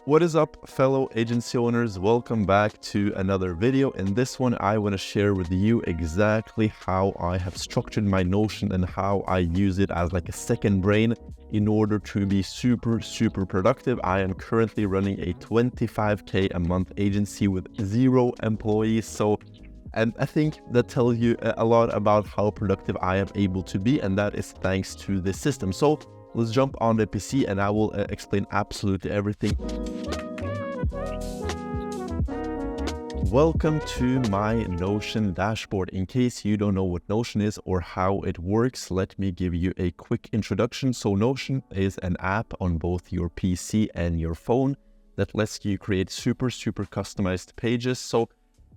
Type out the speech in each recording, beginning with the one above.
What is up, fellow agency owners? Welcome back to another video. In this one, I want to share with you exactly how I have structured my Notion and how I use it as like a second brain in order to be super productive. I am currently running a 25K a month agency with 0 employees. And I think that tells you a lot about how productive I am able to be, and that is thanks to this system. So let's jump on the PC and I will explain absolutely everything. Welcome to my Notion dashboard. In case you don't know what Notion is or how it works, let me give you a quick introduction. So Notion is an app on both your PC and your phone that lets you create super customized pages. So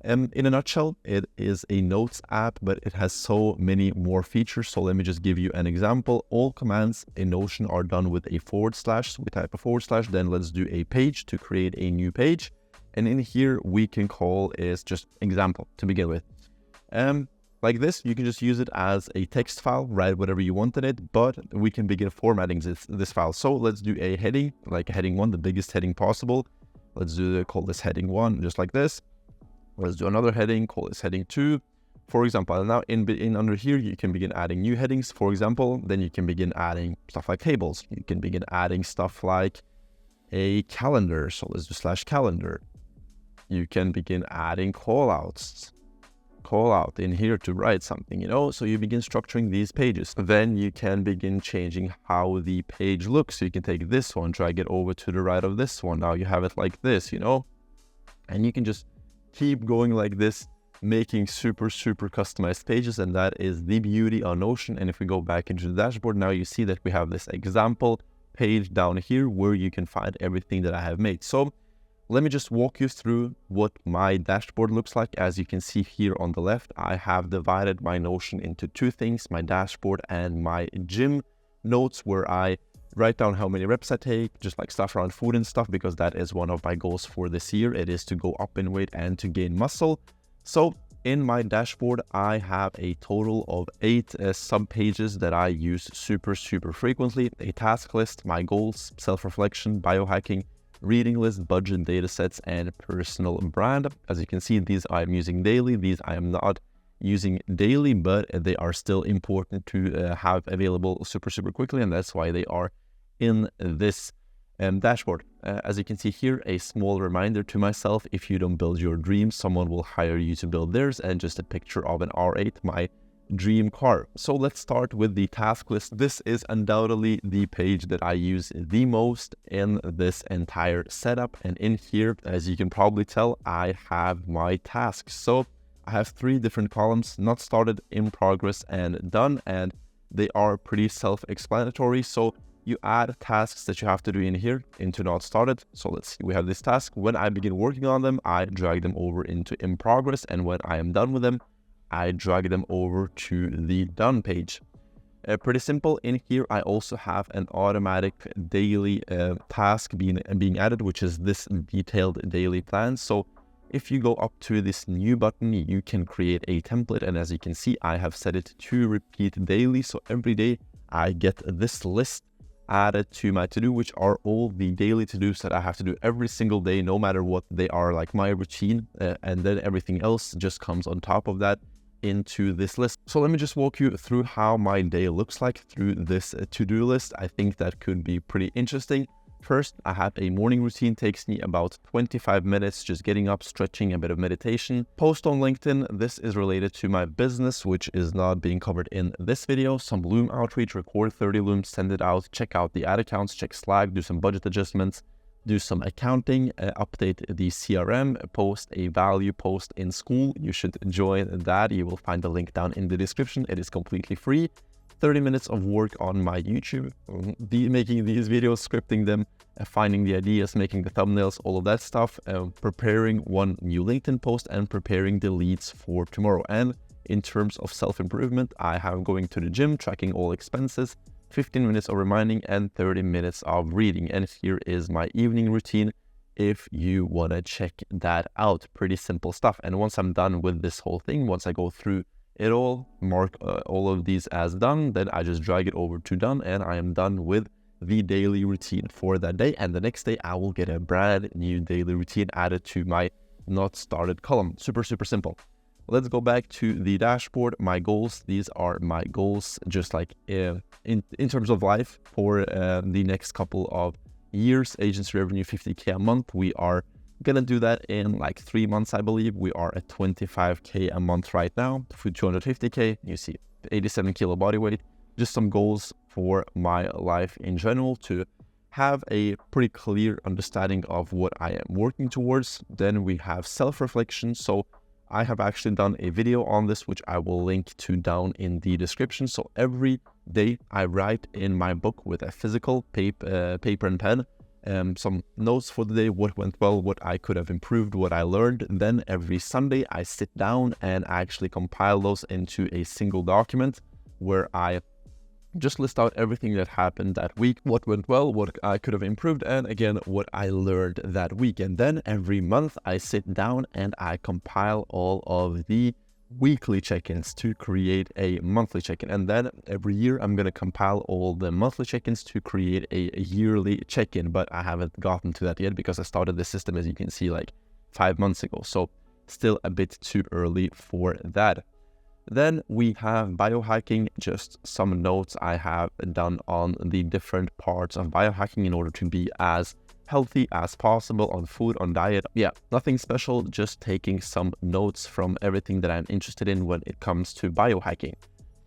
in a nutshell, it is a notes app, but it has so many more features. So let me just give you an example. All commands in Notion are done with a /. So we type a /, then let's do a page to create a new page. And in here, we can call is just example to begin with. Like this, you can just use it as a text file, write whatever you want in it, but we can begin formatting this file. So let's do a heading, like heading 1, the biggest heading possible. Let's call this heading 1, just like this. Let's do another heading, call this heading 2. For example, now in under here, you can begin adding new headings, for example. Then you can begin adding stuff like tables. You can begin adding stuff like a calendar. So let's do /calendar. You can begin adding call out in here to write something, so you begin structuring these pages. Then you can begin changing how the page looks. So you can take this one, drag it over to the right of this one. Now you have it like this, and you can just keep going like this, making super customized pages, and that is the beauty on Notion. And if we go back into the dashboard, now you see that we have this example page down here where you can find everything that I have made. So let me just walk you through what my dashboard looks like. As you can see here on the left, I have divided my Notion into two things, my dashboard and my gym notes, where I write down how many reps I take, just like stuff around food and stuff, because that is one of my goals for this year. It is to go up in weight and to gain muscle. So in my dashboard, I have a total of 8 sub pages that I use super frequently: a task list, my goals, self-reflection, biohacking, reading list, budget, data sets, and personal brand. As you can see, these I'm using daily. These I am not using daily, but they are still important to have available super quickly, and that's why they are in this dashboard. As you can see here, a small reminder to myself: if you don't build your dreams, someone will hire you to build theirs, and just a picture of an R8, my dream car. So let's start with the task list. This is undoubtedly the page that I use the most in this entire setup, and in here, as you can probably tell, I have my tasks. So I have 3 different columns: not started, in progress, and done, and they are pretty self-explanatory. So you add tasks that you have to do in here into not started. So let's see, we have this task. When I begin working on them, I drag them over into in progress, and when I am done with them, I drag them over to the done page. Pretty simple. In here, I also have an automatic daily task being added, which is this detailed daily plan. So if you go up to this new button, you can create a template, and as you can see, I have set it to repeat daily. So every day I get this list added to my to-do, which are all the daily to-dos that I have to do every single day, no matter what they are, like my routine, and then everything else just comes on top of that into this list. So let me just walk you through how my day looks like through this to-do list. I think that could be pretty interesting. First, I have a morning routine, takes me about 25 minutes, just getting up, stretching, a bit of meditation. Post on LinkedIn. This is related to my business, which is not being covered in this video. Some Loom outreach, record 30 Looms, send it out, check out the ad accounts, check Slack, do some budget adjustments, do some accounting, update the CRM, post a value post in school. You should join that. You will find the link down in the description. It is completely free. 30 minutes of work on my YouTube, making these videos, scripting them, finding the ideas, making the thumbnails, all of that stuff, preparing one new LinkedIn post, and preparing the leads for tomorrow. And in terms of self-improvement, I have going to the gym, tracking all expenses, 15 minutes of reminding, and 30 minutes of reading. And here is my evening routine if you want to check that out. Pretty simple stuff. And once I'm done with this whole thing, once I go through it all, mark all of these as done, then I just drag it over to done, and I am done with the daily routine for that day. And the next day I will get a brand new daily routine added to my not started column. Super simple. Let's go back to the dashboard. My goals. These are my goals, just like in terms of life for the next couple of years. Agency revenue 50K a month. We are gonna do that in like 3 months, I believe. We are at 25K a month right now for 250K. You see 87 kilo body weight. Just some goals for my life in general to have a pretty clear understanding of what I am working towards. Then we have self-reflection. So I have actually done a video on this, which I will link to down in the description. So every day I write in my book with a physical paper and pen, some notes for the day, what went well, what I could have improved, what I learned. Then every Sunday I sit down and actually compile those into a single document where I just list out everything that happened that week, what went well, what I could have improved, and again, what I learned that week. And then every month I sit down and I compile all of the weekly check-ins to create a monthly check-in. And then every year I'm going to compile all the monthly check-ins to create a yearly check-in. But I haven't gotten to that yet because I started the system, as you can see, like 5 months ago. So still a bit too early for that. Then we have biohacking, just some notes I have done on the different parts of biohacking in order to be as healthy as possible on food, on diet. Yeah, nothing special, just taking some notes from everything that I'm interested in when it comes to biohacking.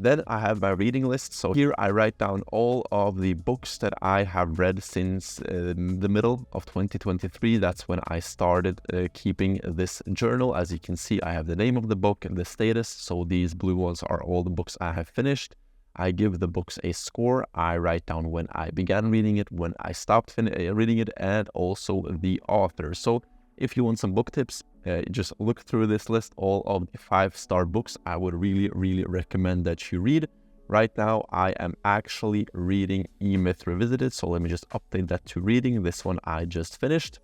Then I have my reading list. So here I write down all of the books that I have read since the middle of 2023. That's when I started keeping this journal. As you can see, I have the name of the book and the status. So these blue ones are all the books I have finished. I give the books a score. I write down when I began reading it, when I stopped reading it, and also the author. So if you want some book tips, just look through this list, all of the 5-star books I would really recommend that you read. Right now, I am actually reading E-Myth Revisited. So let me just update that to reading. This one I just finished.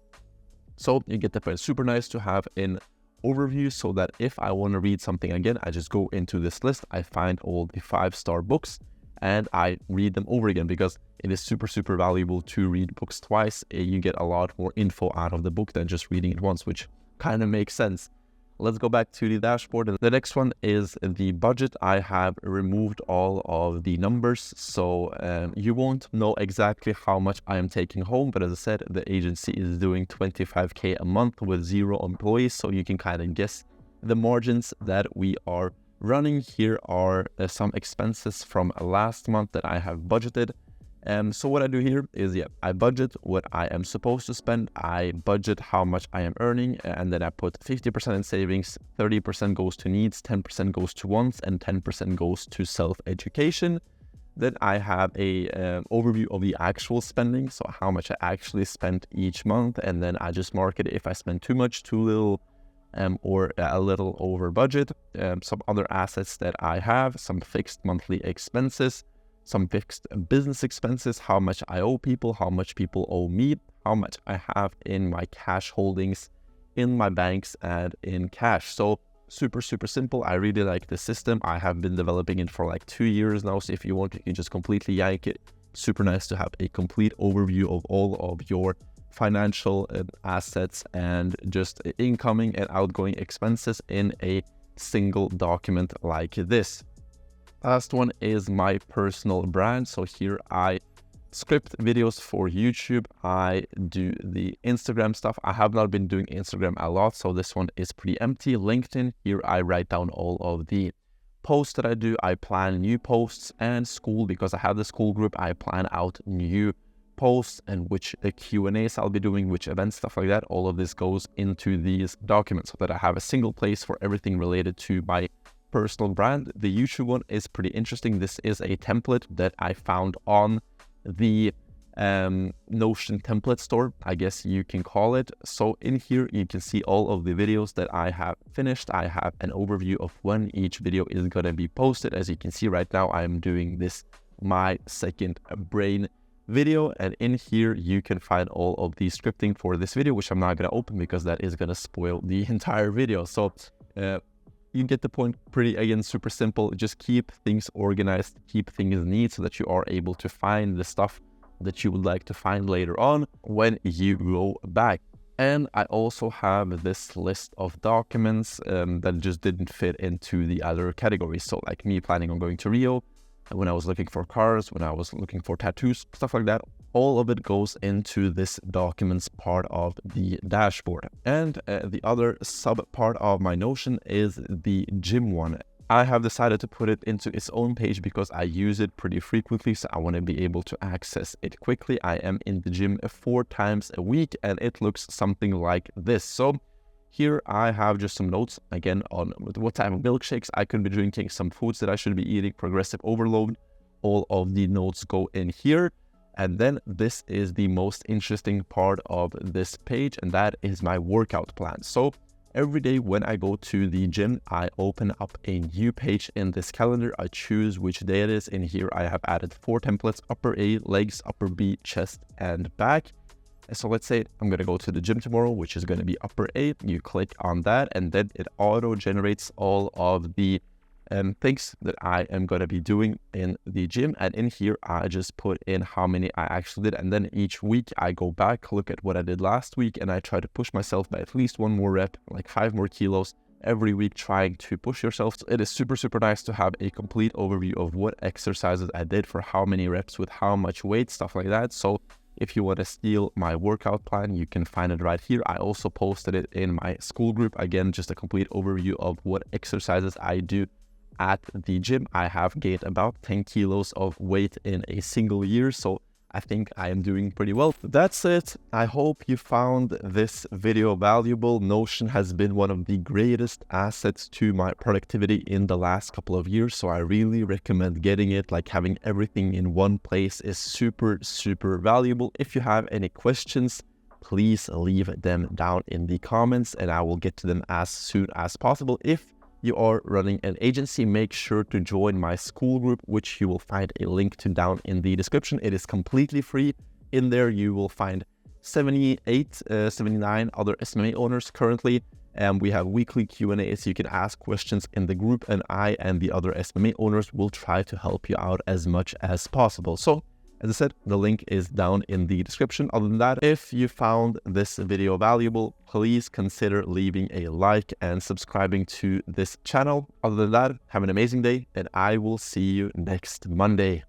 So you get the point. Super nice to have an overview so that if I want to read something again, I just go into this list, I find all the 5-star books and I read them over again, because it is super valuable to read books twice. You get a lot more info out of the book than just reading it once, which kind of makes sense. Let's go back to the dashboard. The next one is the budget. I have removed all of the numbers, so you won't know exactly how much I am taking home. But as I said, the agency is doing 25K a month with 0 employees, so you can kind of guess the margins that we are running. Here are some expenses from last month that I have budgeted. So what I do here is, I budget what I am supposed to spend. I budget how much I am earning, and then I put 50% in savings, 30% goes to needs, 10% goes to wants, and 10% goes to self-education. Then I have a overview of the actual spending, so how much I actually spent each month, and then I just mark it if I spend too much, too little, or a little over budget. Some other assets that I have, some fixed monthly expenses, some fixed business expenses, how much I owe people, how much people owe me, how much I have in my cash holdings, in my banks, and in cash. So super simple. I really like the system. I have been developing it for like 2 years now. So if you want, you can just completely yank it. Super nice to have a complete overview of all of your financial assets and just incoming and outgoing expenses in a single document like this. Last one is my personal brand. So here I script videos for YouTube. I do the Instagram stuff. I have not been doing Instagram a lot, so this one is pretty empty. LinkedIn, here I write down all of the posts that I do. I plan new posts, and school, because I have the school group, I plan out new posts and which Q&As I'll be doing, which events, stuff like that. All of this goes into these documents so that I have a single place for everything related to my personal brand. The YouTube one is pretty interesting. This is a template that I found on the Notion template store, I guess you can call it. So in here you can see all of the videos that I have finished. I have an overview of when each video is going to be posted. As you can see right now, I'm doing this my second brain video, and in here you can find all of the scripting for this video, which I'm not going to open because that is going to spoil the entire video. So you get the point. Pretty, again, super simple. Just keep things organized, keep things neat so that you are able to find the stuff that you would like to find later on when you go back. And I also have this list of documents that just didn't fit into the other categories. So like me planning on going to Rio, when I was looking for cars, when I was looking for tattoos, stuff like that, all of it goes into this documents part of the dashboard. And the other sub part of my Notion is the gym one. I have decided to put it into its own page because I use it pretty frequently, so I want to be able to access it quickly. I am in the gym 4 times a week, and it looks something like this. So here I have just some notes, again, on what type of milkshakes I could be drinking, some foods that I should be eating, progressive overload. All of the notes go in here. And then this is the most interesting part of this page, and that is my workout plan. So every day when I go to the gym, I open up a new page in this calendar. I choose which day it is. In here, I have added 4 templates: upper A, legs, upper B, chest, and back. So let's say I'm going to go to the gym tomorrow, which is going to be upper A. You click on that, and then it auto generates all of the things that I am going to be doing in the gym. And in here, I just put in how many I actually did. And then each week I go back, look at what I did last week, and I try to push myself by at least 1 more rep, like 5 more kilos every week, trying to push yourself. So it is super, super nice to have a complete overview of what exercises I did for how many reps with how much weight, stuff like that. So if you want to steal my workout plan, you can find it right here. I also posted it in my school group. Again, just a complete overview of what exercises I do at the gym. I have gained about 10 kilos of weight in a single year, so I think I am doing pretty well. That's it. I hope you found this video valuable. Notion has been one of the greatest assets to my productivity in the last couple of years, so I really recommend getting it. Like, having everything in one place is super, super valuable. If you have any questions, please leave them down in the comments and I will get to them as soon as possible. If you are running an agency, make sure to join my school group, which you will find a link to down in the description. It is completely free. In there, you will find 79 other SMMA owners currently. And we have weekly Q&As. You can ask questions in the group, and I and the other SMMA owners will try to help you out as much as possible. So, as I said, the link is down in the description. Other than that, if you found this video valuable, please consider leaving a like and subscribing to this channel. Other than that, have an amazing day, and I will see you next Monday.